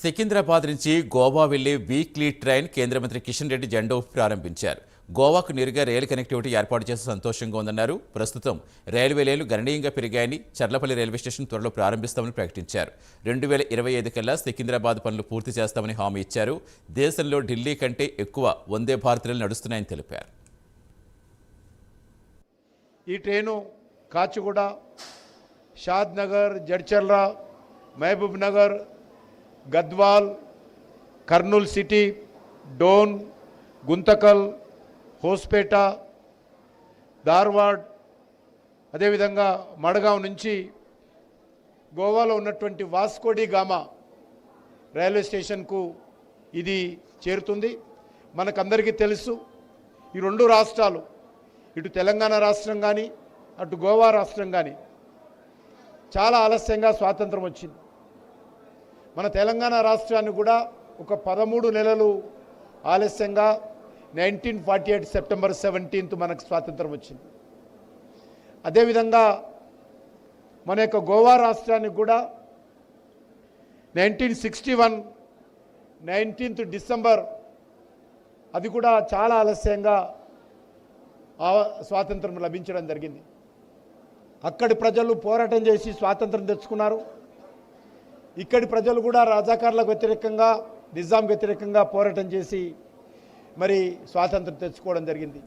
సికింద్రాబాద్ నుంచి గోవా వెళ్లే weekly train కేంద్ర మంత్రి కిషన్ రెడ్డి జెండా ఊపి ప్రారంభించారు. గోవాకు నేరుగా రైలు కనెక్టివిటీ ఏర్పాటు చేసి సంతోషంగా ఉందన్నారు. ప్రస్తుతం రైల్వే లైన్లు గణనీయంగా పెరిగాయని, చర్లపల్లి రైల్వే స్టేషన్ త్వరలో ప్రారంభిస్తామని ప్రకటించారు. 2025 కల్లా సికింద్రాబాద్ పనులు పూర్తి చేస్తామని హామీ ఇచ్చారు. దేశంలో ఢిల్లీ కంటే ఎక్కువ వందే భారత్ రైలు నడుస్తున్నాయని తెలిపారు. ఈ ట్రైను కాచిగూడ, షాద్ నగర్, జడ్చర్ల, మహబూబ్ నగర్, గద్వాల్, కర్నూల్ సిటీ, డోన్, గుంతకల్, హోస్పేట, ధార్వాడ్, అదేవిధంగా మడగావ్ నుంచి గోవాలో ఉన్నటువంటి వాస్కోడి గామా రైల్వే స్టేషన్కు ఇది చేరుతుంది. మనకందరికీ తెలుసు, ఈ రెండు రాష్ట్రాలు, ఇటు తెలంగాణ రాష్ట్రం కానీ అటు గోవా రాష్ట్రం కానీ చాలా ఆలస్యంగా స్వాతంత్రం వచ్చింది. మన తెలంగాణ రాష్ట్రాన్ని కూడా ఒక 13 నెలలు ఆలస్యంగా 1948 సెప్టెంబర్ 17 మనకు స్వాతంత్రం వచ్చింది. అదేవిధంగా మన యొక్క గోవా రాష్ట్రానికి కూడా 1961 19th డిసెంబర్ అది కూడా చాలా ఆలస్యంగా స్వాతంత్రం లభించడం జరిగింది. అక్కడి ప్రజలు పోరాటం చేసి స్వాతంత్రం తెచ్చుకున్నారు. ఇక్కడి ప్రజలు కూడా రాజాకారులకు వ్యతిరేకంగా, నిజాం వ్యతిరేకంగా పోరాటం చేసి మరి స్వాతంత్రం తెచ్చుకోవడం జరిగింది.